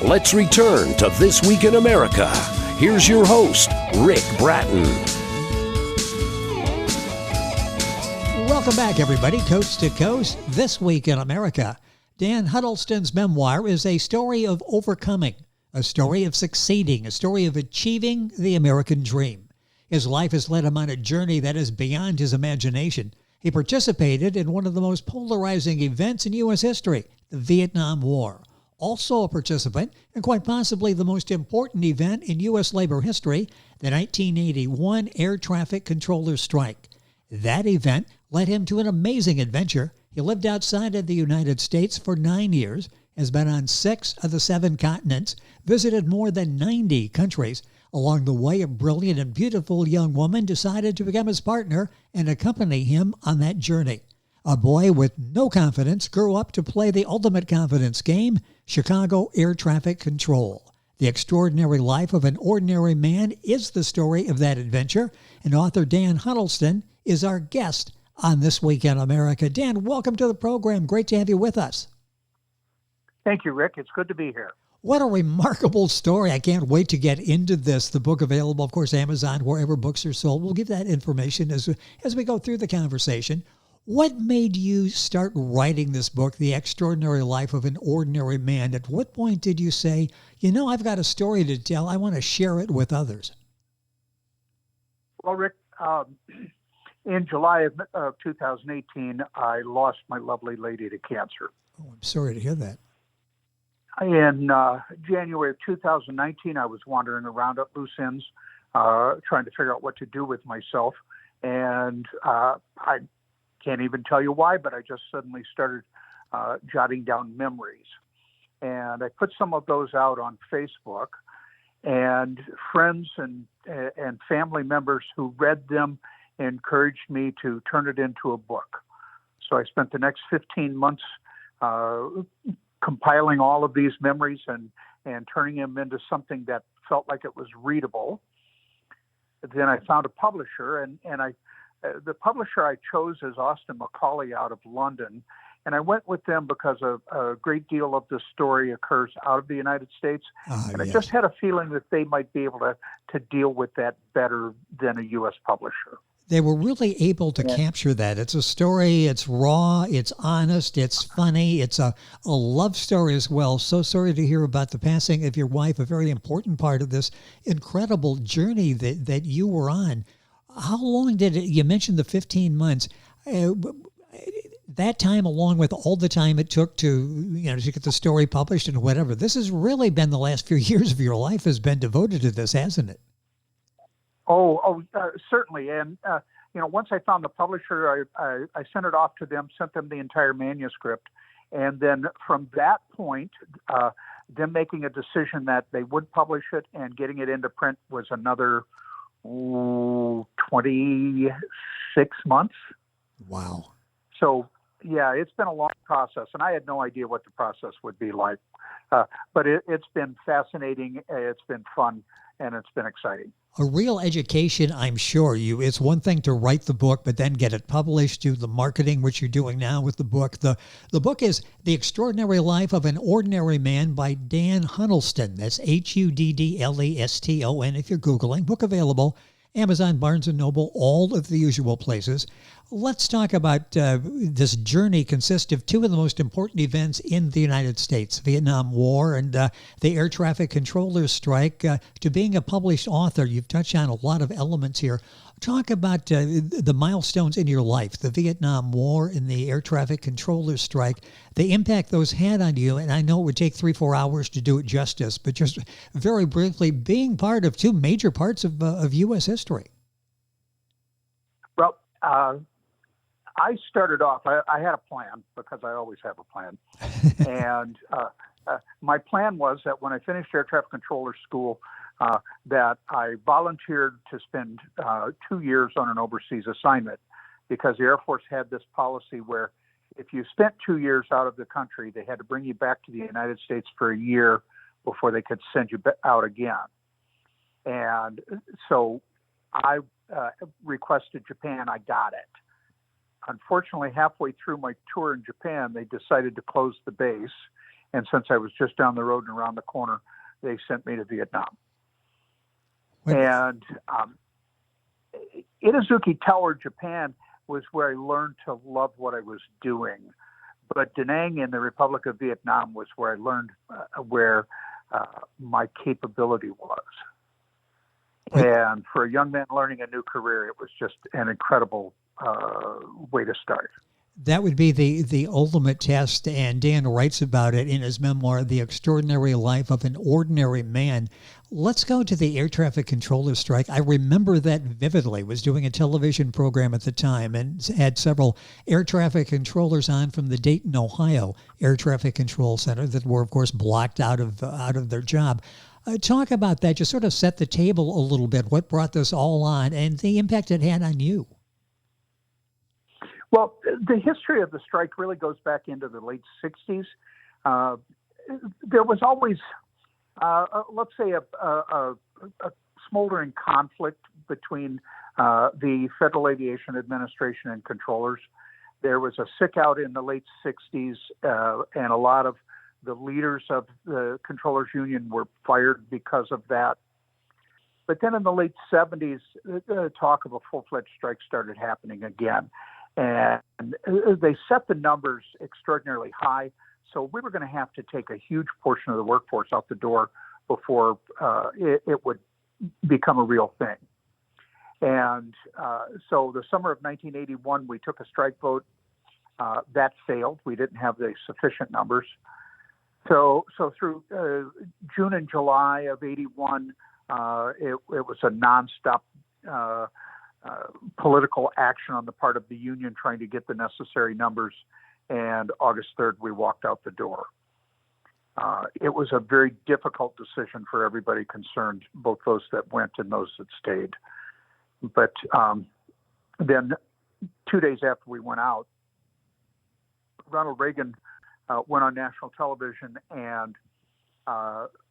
Let's return to This Week in America. Here's your host, Rick Bratton. Welcome back, everybody, coast to coast. This Week in America. Dan Huddleston's memoir is a story of overcoming, a story of succeeding, a story of achieving the American dream. His life has led him on a journey that is beyond his imagination. He participated in one of the most polarizing events in U.S. history, the Vietnam War. Also a participant, and quite possibly the most important event in U.S. labor history, the 1981 air traffic controller strike. That event led him to an amazing adventure. He lived outside of the United States for 9 years, has been on 6 of the 7 continents, visited more than 90 countries. Along the way, a brilliant and beautiful young woman decided to become his partner and accompany him on that journey. A boy with no confidence grew up to play the ultimate confidence game, Chicago Air Traffic Control. The extraordinary life of an ordinary man is the story of that adventure, and author Dan Huddleston is our guest on This Week in America. Dan, welcome to the program. Great to have you with us. Thank you, Rick. It's good to be here. What a remarkable story. I can't wait to get into this. The book available, of course, Amazon, wherever books are sold. We'll give that information as we go through the conversation. What made you start writing this book, The Extraordinary Life of an Ordinary Man? At what point did you say, I've got a story to tell. I want to share it with others? Well, Rick, in July of 2018, I lost my lovely lady to cancer. Oh, I'm sorry to hear that. In January of 2019, I was wandering around at loose ends, trying to figure out what to do with myself. And I can't even tell you why, but I just suddenly started jotting down memories. And I put some of those out on Facebook, and friends and family members who read them encouraged me to turn it into a book. So I spent the next 15 months compiling all of these memories and turning them into something that felt like it was readable. Then I found a publisher, and the publisher I chose is Austin Macaulay out of London. And I went with them because a great deal of the story occurs out of the United States. And yes. I just had a feeling that they might be able to deal with that better than a U.S. publisher. They were really able to capture that. It's a story, it's raw, it's honest, it's funny, it's a love story as well. So sorry to hear about the passing of your wife, a very important part of this incredible journey that you were on. How long did it, you mentioned the 15 months, that time along with all the time it took to get the story published and whatever, this has really been the last few years of your life has been devoted to this, hasn't it? Certainly. And, once I found the publisher, I sent it off to them, sent them the entire manuscript. And then from that point, them making a decision that they would publish it and getting it into print was another 26 months. Wow. So, yeah, it's been a long process, and I had no idea what the process would be like. But it's been fascinating, it's been fun, and it's been exciting. A real education, I'm sure. It's one thing to write the book, but then get it published, do the marketing, which you're doing now with the book. The book is The Extraordinary Life of an Ordinary Man by Dan Huddleston. That's Huddleston, if you're Googling. Book available, Amazon, Barnes & Noble, all of the usual places. Let's talk about this journey consists of 2 of the most important events in the United States, Vietnam War and the air traffic controllers strike. To being a published author, you've touched on a lot of elements here. Talk about the milestones in your life, the Vietnam War and the air traffic controllers strike, the impact those had on you. And I know it would take 3-4 hours to do it justice, but just very briefly, being part of 2 major parts of U.S. history. Well, I started off, I had a plan because I always have a plan. And my plan was that when I finished air traffic controller school, that I volunteered to spend 2 years on an overseas assignment because the Air Force had this policy where if you spent 2 years out of the country, they had to bring you back to the United States for a year before they could send you out again. And so I requested Japan. I got it. Unfortunately, halfway through my tour in Japan, they decided to close the base. And since I was just down the road and around the corner, they sent me to Vietnam. And Itazuki Tower, Japan, was where I learned to love what I was doing. But Da Nang in the Republic of Vietnam was where I learned where my capability was. And for a young man learning a new career, it was just an incredible way to start. That would be the ultimate test, and Dan writes about it in his memoir, The Extraordinary Life of an Ordinary Man. Let's go to the air traffic controller strike. I remember that vividly. Was doing a television program at the time and had several air traffic controllers on from the Dayton, Ohio Air Traffic Control Center that were, of course, blocked out of their job. Talk about that. Just sort of set the table a little bit. What brought this all on and the impact it had on you? Well, the history of the strike really goes back into the late 60s. There was always, let's say, a smoldering conflict between the Federal Aviation Administration and controllers. There was a sick out in the late 60s, and a lot of the leaders of the controllers union were fired because of that. But then in the late 70s, the talk of a full-fledged strike started happening again. And they set the numbers extraordinarily high. So we were going to have to take a huge portion of the workforce out the door before it would become a real thing. And so the summer of 1981, we took a strike vote. That failed. We didn't have the sufficient numbers. So through June and July of 81, it was a nonstop political action on the part of the union trying to get the necessary numbers. And August 3rd, we walked out the door. It was a very difficult decision for everybody concerned, both those that went and those that stayed. But then 2 days after we went out, Ronald Reagan went on national television and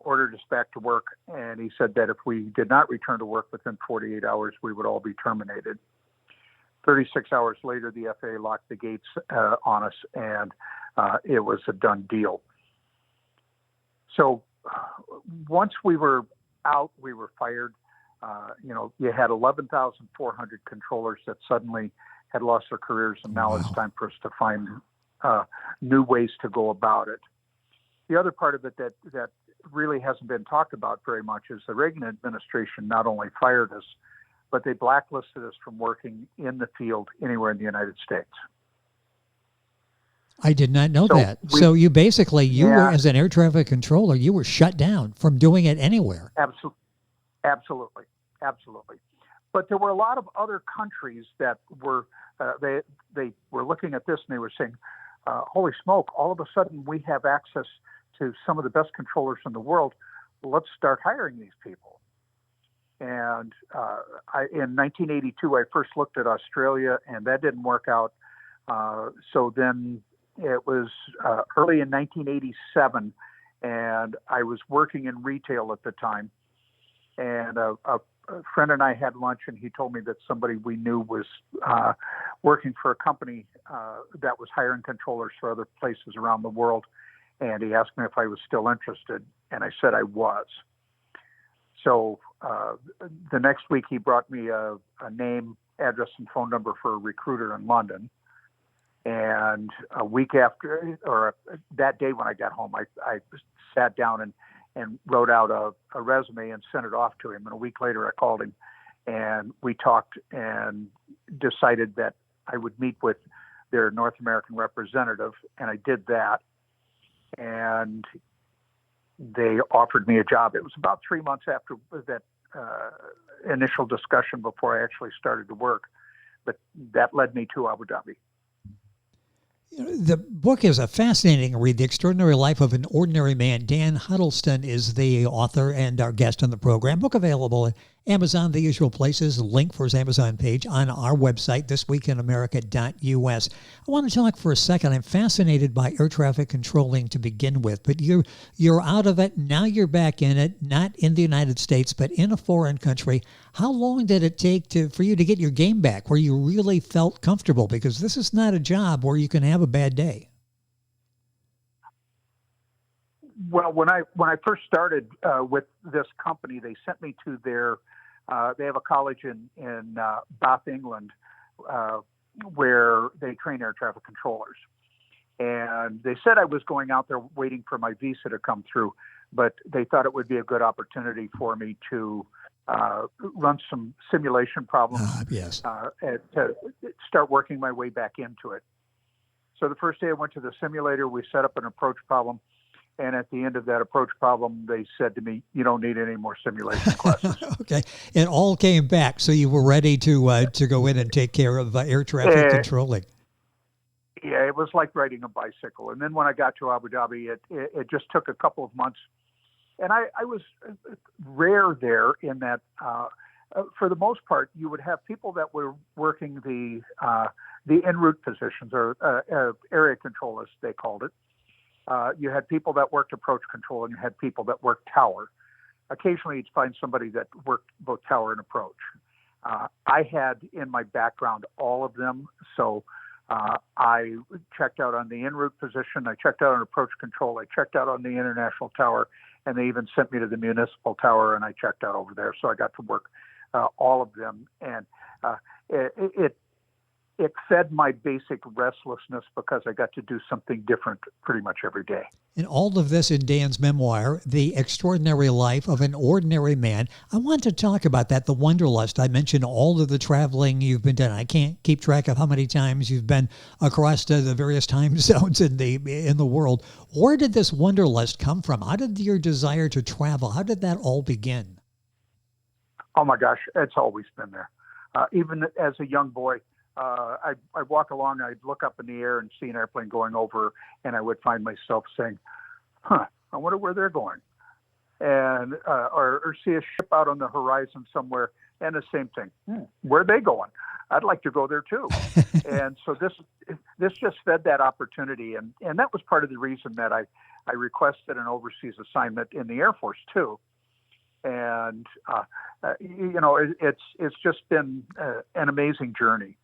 ordered us back to work. And he said that if we did not return to work within 48 hours, we would all be terminated. 36 hours later, the FAA locked the gates on us, and it was a done deal. So once we were out, we were fired. You had 11,400 controllers that suddenly had lost their careers, and now It's time for us to find new ways to go about it. The other part of it that really hasn't been talked about very much is the Reagan administration not only fired us, but they blacklisted us from working in the field anywhere in the United States. I did not know that. So you basically, were, as an air traffic controller, you were shut down from doing it anywhere. Absolutely. But there were a lot of other countries that were, they were looking at this and they were saying, holy smoke, all of a sudden we have access to some of the best controllers in the world. Let's start hiring these people. And in 1982, I first looked at Australia, and that didn't work out. So then it was early in 1987, and I was working in retail at the time. And a friend and I had lunch, and he told me that somebody we knew was working for a company that was hiring controllers for other places around the world. And he asked me if I was still interested, and I said I was. So the next week, he brought me a name, address, and phone number for a recruiter in London. And a week after, or that day when I got home, I sat down and wrote out a resume and sent it off to him. And a week later, I called him, and we talked and decided that I would meet with their North American representative, and I did that. And they offered me a job. It was about 3 months after that initial discussion before I actually started to work, but that led me to Abu Dhabi. The book is a fascinating read, The Extraordinary Life of an Ordinary Man. Dan Huddleston is the author and our guest on the program. Book available at Amazon, the usual places. Link for his Amazon page on our website, thisweekinamerica.us. I want to talk for a second. I'm fascinated by air traffic controlling to begin with, but you're out of it. Now you're back in it, not in the United States, but in a foreign country. How long did it take for you to get your game back, where you really felt comfortable? Because this is not a job where you can have a bad day. Well, when I first started with this company, they sent me to their. They have a college in Bath, England, where they train air traffic controllers. And they said I was going out there waiting for my visa to come through, but they thought it would be a good opportunity for me to run some simulation problems. Yes. And to start working my way back into it. So the first day I went to the simulator, we set up an approach problem. And at the end of that approach problem, they said to me, "You don't need any more simulation classes." Okay. It all came back. So you were ready to go in and take care of air traffic controlling. Yeah, it was like riding a bicycle. And then when I got to Abu Dhabi, it just took a couple of months. And I was rare there in that, for the most part, you would have people that were working the en route positions, or area control, as they called it. You had people that worked approach control, and you had people that worked tower. Occasionally, you'd find somebody that worked both tower and approach. I had in my background all of them, so I checked out on the en route position. I checked out on approach control. I checked out on the international tower, and they even sent me to the municipal tower, and I checked out over there. So I got to work all of them, and it fed my basic restlessness because I got to do something different pretty much every day. And all of this in Dan's memoir, The Extraordinary Life of an Ordinary Man. I want to talk about that, the wanderlust. I mentioned all of the traveling you've been done. I can't keep track of how many times you've been across the various time zones in the world. Where did this wanderlust come from? How did your desire to travel, how did that all begin? Oh my gosh, it's always been there. Even as a young boy, I'd walk along, I'd look up in the air and see an airplane going over, and I would find myself saying, I wonder where they're going. And or see a ship out on the horizon somewhere, and the same thing. Where are they going? I'd like to go there too. And so this just fed that opportunity, and that was part of the reason that I requested an overseas assignment in the Air Force too. And it's just been an amazing journey.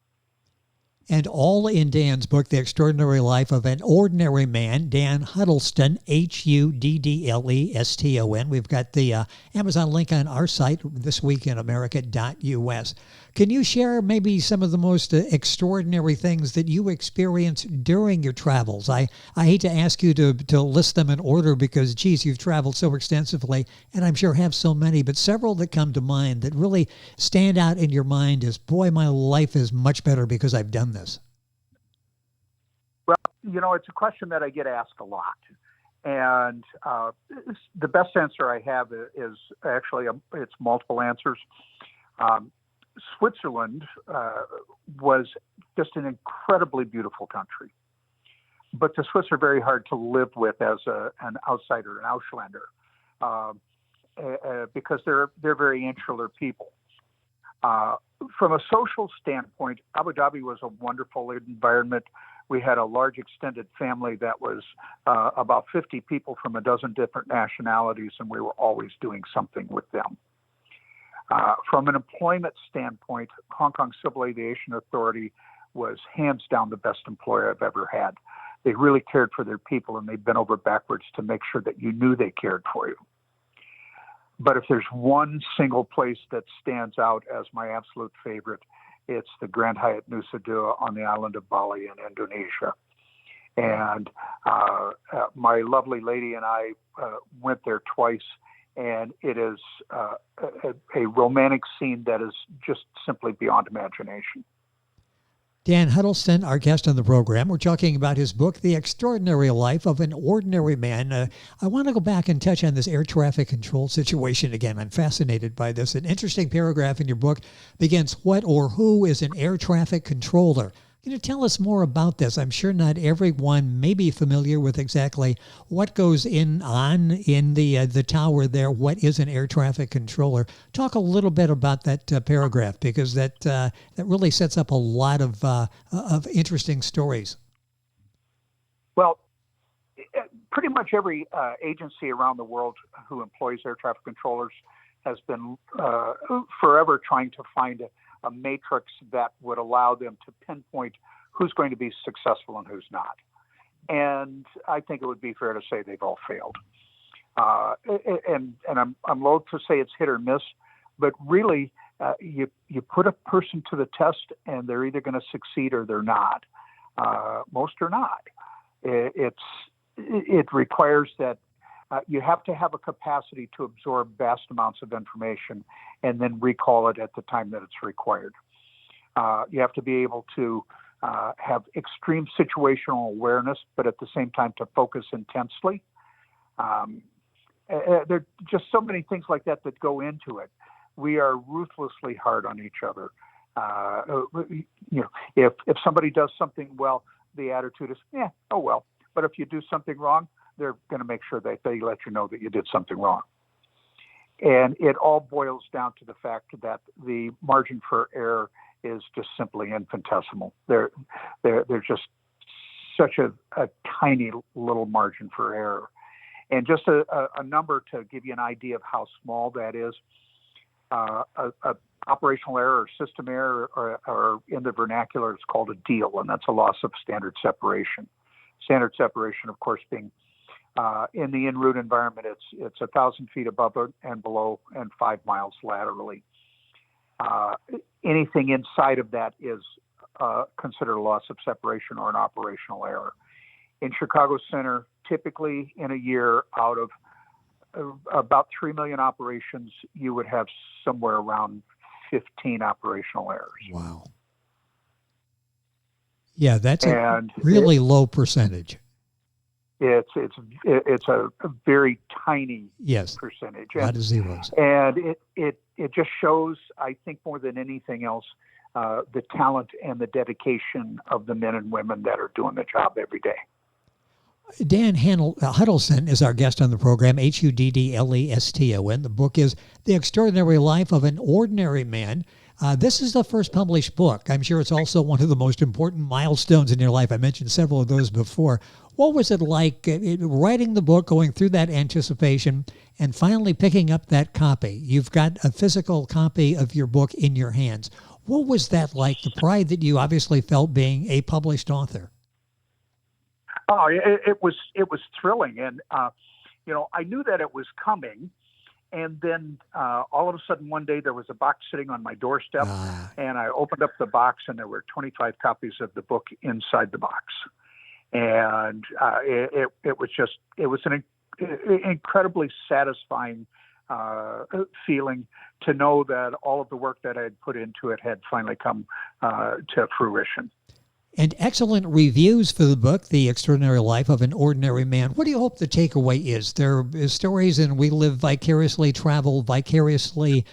And all in Dan's book, The Extraordinary Life of an Ordinary Man, Dan Huddleston, Huddleston. We've got the Amazon link on our site, thisweekinamerica.us. Can you share maybe some of the most extraordinary things that you experienced during your travels? I hate to ask you to list them in order because, geez, you've traveled so extensively, and I'm sure have so many, but several that come to mind that really stand out in your mind as, boy, my life is much better because I've done this. Well, it's a question that I get asked a lot. And the best answer I have is actually, it's multiple answers. Switzerland was just an incredibly beautiful country, but the Swiss are very hard to live with as an outsider, an Auslander, because they're very insular people. From a social standpoint, Abu Dhabi was a wonderful environment. We had a large extended family that was about 50 people from a dozen different nationalities, and we were always doing something with them. From an employment standpoint, Hong Kong Civil Aviation Authority was hands down the best employer I've ever had. They really cared for their people, and they bent over backwards to make sure that you knew they cared for you. But if there's one single place that stands out as my absolute favorite, it's the Grand Hyatt Nusa Dua on the island of Bali in Indonesia. And my lovely lady and I went there twice. And it is a romantic scene that is just simply beyond imagination. Dan Huddleston, our guest on the program. We're talking about his book, The Extraordinary Life of an Ordinary Man. I want to go back and touch on this air traffic control situation again. I'm fascinated by this. An interesting paragraph in your book begins, what or who is an air traffic controller? Can you tell us more about this? I'm sure not everyone may be familiar with exactly what goes on in the tower there. What is an air traffic controller? Talk a little bit about that paragraph, because that really sets up a lot of interesting stories. Well, pretty much every agency around the world who employs air traffic controllers has been forever trying to find a matrix that would allow them to pinpoint who's going to be successful and who's not. And I think it would be fair to say they've all failed. and I'm loath to say it's hit or miss, but really, you put a person to the test, and they're either going to succeed or they're not. Most are not. It requires that you have to have a capacity to absorb vast amounts of information and then recall it at the time that it's required. You have to be able to have extreme situational awareness, but at the same time to focus intensely. There are just so many things like that that go into it. We are ruthlessly hard on each other. If somebody does something well, the attitude is, oh well. But if you do something wrong, they're going to make sure that they let you know that you did something wrong. And it all boils down to the fact that the margin for error is just simply infinitesimal. They're just such a tiny little margin for error. And just a number to give you an idea of how small that is, a operational error or system error, or in the vernacular, it's called a deal, and that's a loss of standard separation. Standard separation, of course, being in the en route environment, it's 1,000 feet above and below and 5 miles laterally. Anything inside of that is considered a loss of separation or an operational error. In Chicago Center, typically in a year, out of about 3 million operations, you would have somewhere around 15 operational errors. Wow. Yeah, that's a really low percentage. It's a very tiny percentage. A lot of zeros. And it just shows, I think, more than anything else, the talent and the dedication of the men and women that are doing the job every day. Dan Huddleston is our guest on the program, Huddleston. The book is The Extraordinary Life of an Ordinary Man. This is the first published book. I'm sure it's also one of the most important milestones in your life. I mentioned several of those before. What was it like writing the book, going through that anticipation, and finally picking up that copy? You've got a physical copy of your book in your hands. What was that like, the pride that you obviously felt being a published author? Oh, it was thrilling, and I knew that it was coming, and then all of a sudden one day there was a box sitting on my doorstep, and I opened up the box, and there were 25 copies of the book inside the box, and it was an incredibly satisfying feeling to know that all of the work that I had put into it had finally come to fruition. And excellent reviews for the book, The Extraordinary Life of an Ordinary Man. What do you hope the takeaway is? There are stories, and we travel vicariously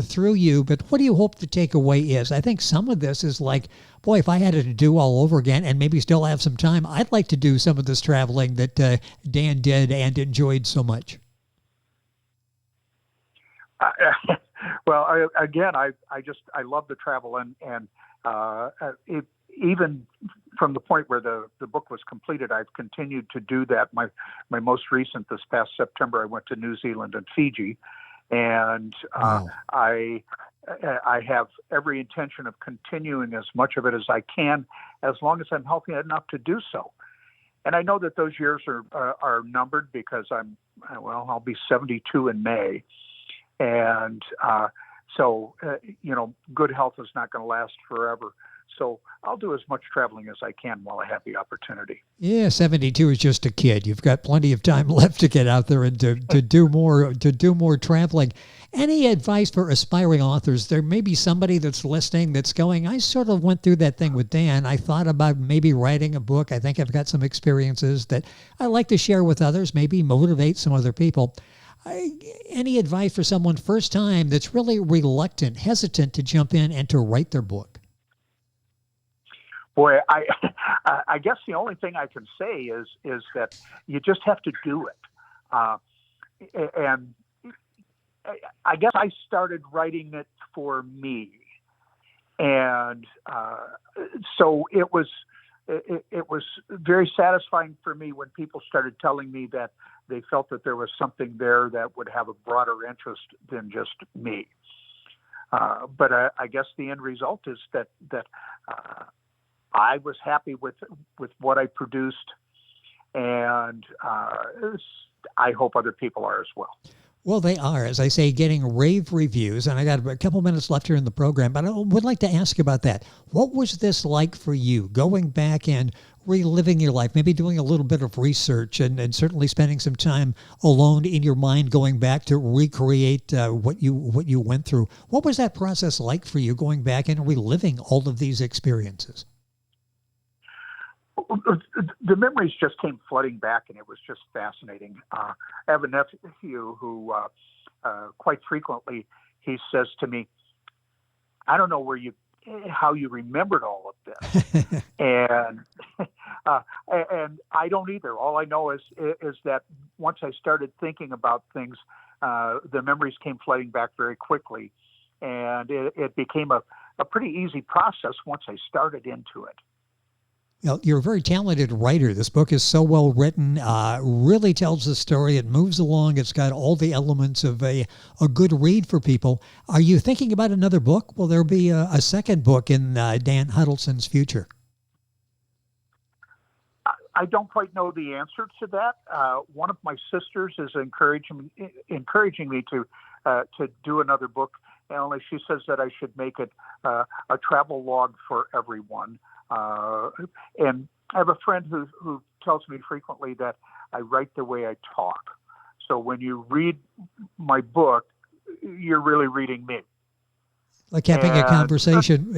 through you, but what do you hope the takeaway is? I think some of this is like, boy, if I had it to do all over again and maybe still have some time, I'd like to do some of this traveling that Dan did and enjoyed so much. Well, I love the travel, and even from the point where the book was completed, I've continued to do that. My most recent, this past September, I went to New Zealand and Fiji, and I have every intention of continuing as much of it as I can, as long as I'm healthy enough to do so. And I know that those years are numbered because I'll be 72 in May, and so good health is not going to last forever. So I'll do as much traveling as I can while I have the opportunity. Yeah, 72 is just a kid. You've got plenty of time left to get out there and to do more traveling. Any advice for aspiring authors? There may be somebody that's listening that's going, I sort of went through that thing with Dan. I thought about maybe writing a book. I think I've got some experiences that I like to share with others, maybe motivate some other people. Any advice for someone first time that's really reluctant, hesitant to jump in and to write their book? Boy, I guess the only thing I can say is that you just have to do it. And I guess I started writing it for me. And so it was very satisfying for me when people started telling me that they felt that there was something there that would have a broader interest than just me. But I guess the end result is that I was happy with what I produced, and I hope other people are as well. Well, they are, as I say, getting rave reviews, and I got a couple minutes left here in the program, but I would like to ask about that. What was this like for you, going back and reliving your life, maybe doing a little bit of research and certainly spending some time alone in your mind, going back to recreate what you went through? What was that process like for you, going back and reliving all of these experiences? The memories just came flooding back, and it was just fascinating. I have a nephew who, quite frequently, he says to me, "I don't know how you remembered all of this," and and I don't either. All I know is that once I started thinking about things, the memories came flooding back very quickly, and it became a pretty easy process once I started into it. You know, you're a very talented writer. This book is so well written, really tells the story. It moves along. It's got all the elements of a good read for people. Are you thinking about another book? Will there be a second book in Dan Huddleston's future? I don't quite know the answer to that. One of my sisters is encouraging me to do another book. And only she says that I should make it a travel log for everyone. And I have a friend who tells me frequently that I write the way I talk. So when you read my book, you're really reading me. Like having a conversation,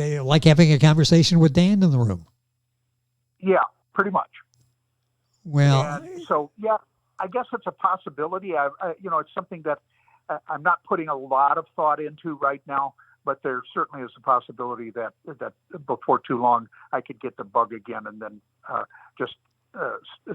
with Dan in the room. Yeah, pretty much. Well, and so yeah, I guess it's a possibility. It's something that I'm not putting a lot of thought into right now. But there certainly is a possibility that before too long I could get the bug again and then just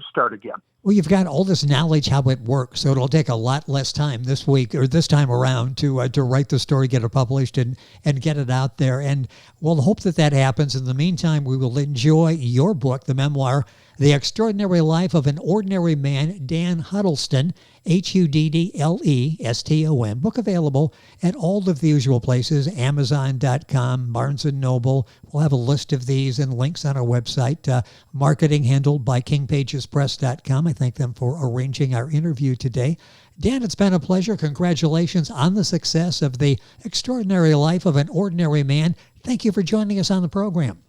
start again. Well, you've got all this knowledge how it works, so it'll take a lot less time this week or this time around to write the story, get it published, and get it out there. And we'll hope that happens. In the meantime, we will enjoy your book, the memoir, The Extraordinary Life of an Ordinary Man, Dan Huddleston, Huddleston. Book available at all of the usual places, Amazon.com, Barnes & Noble. We'll have a list of these and links on our website, marketing handled by KingPagesPress.com. I thank them for arranging our interview today. Dan, it's been a pleasure. Congratulations on the success of The Extraordinary Life of an Ordinary Man. Thank you for joining us on the program.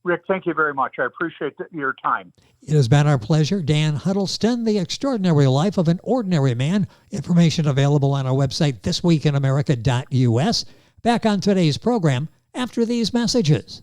Rick, thank you very much. I appreciate your time. It has been our pleasure. Dan Huddleston, The Extraordinary Life of an Ordinary Man. Information available on our website, thisweekinamerica.us. Back on today's program after these messages.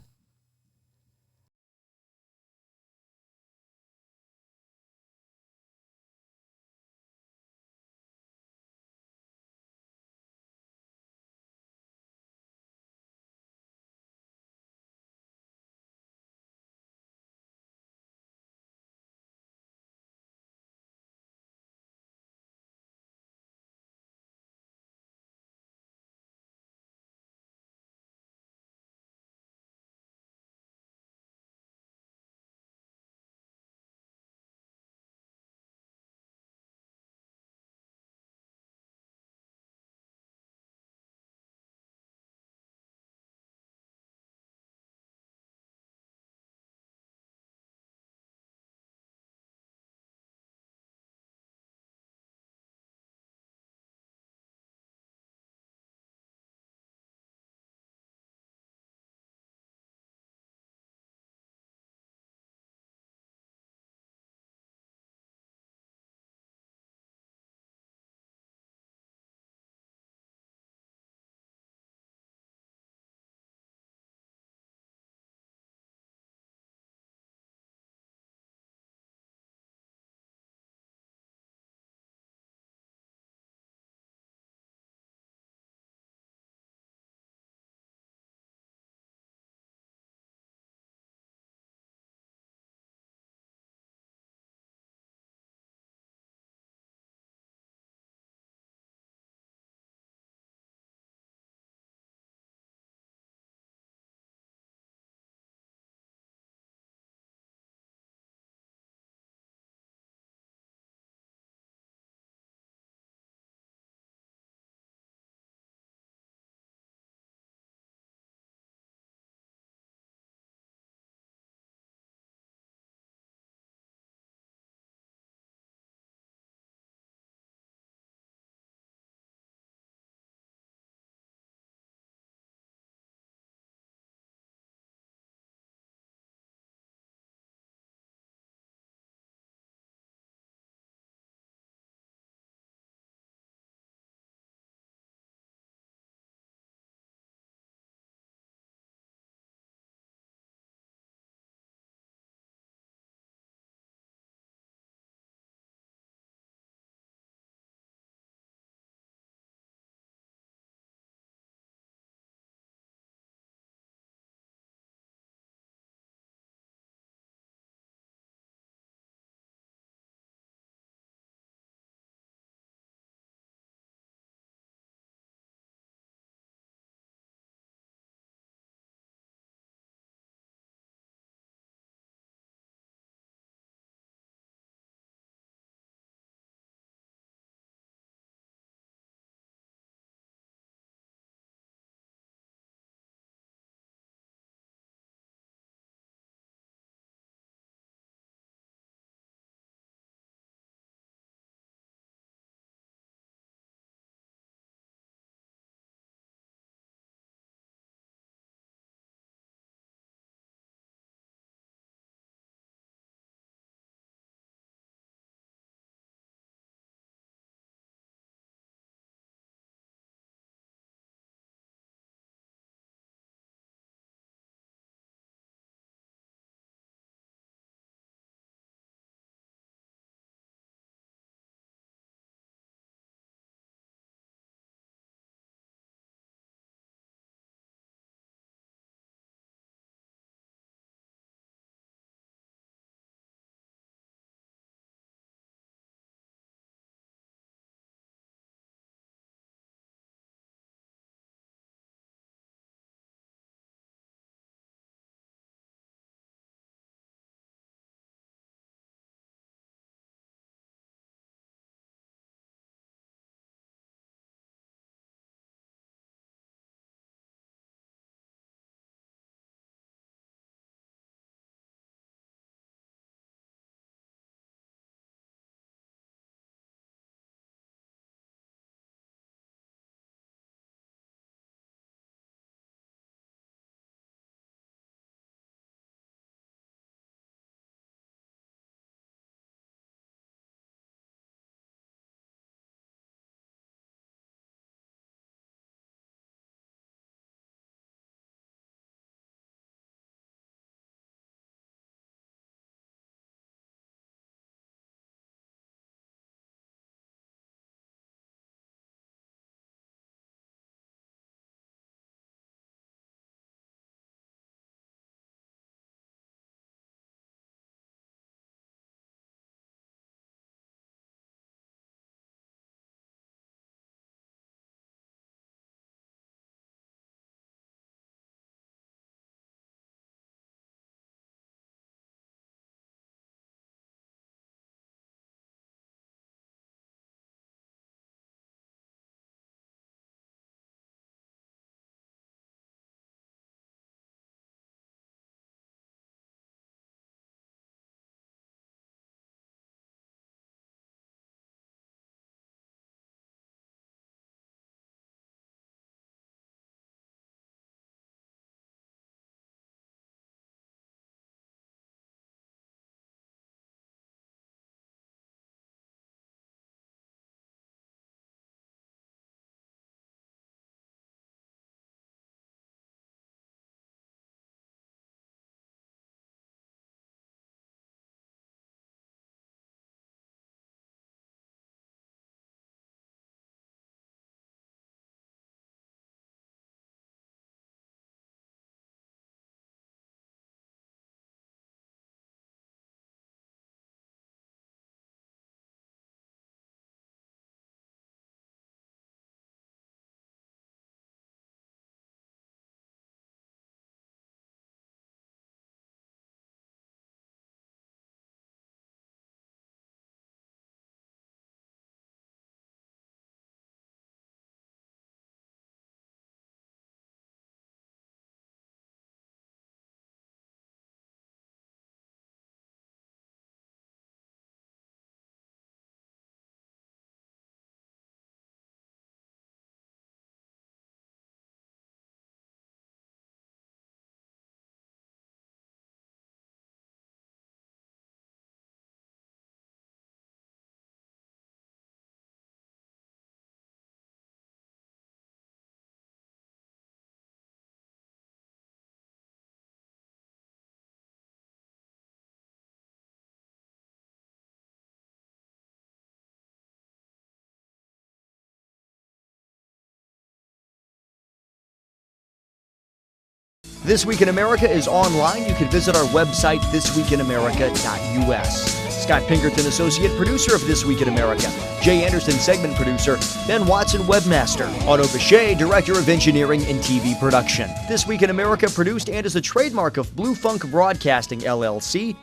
This Week in America is online. You can visit our website, thisweekinamerica.us. Scott Pinkerton, associate producer of This Week in America. Jay Anderson, segment producer. Ben Watson, webmaster. Otto Bechet, director of engineering and TV production. This Week in America produced and is a trademark of Blue Funk Broadcasting, LLC.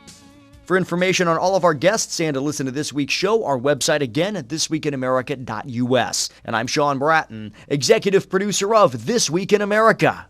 For information on all of our guests and to listen to this week's show, our website again at thisweekinamerica.us. And I'm Sean Bratton, executive producer of This Week in America.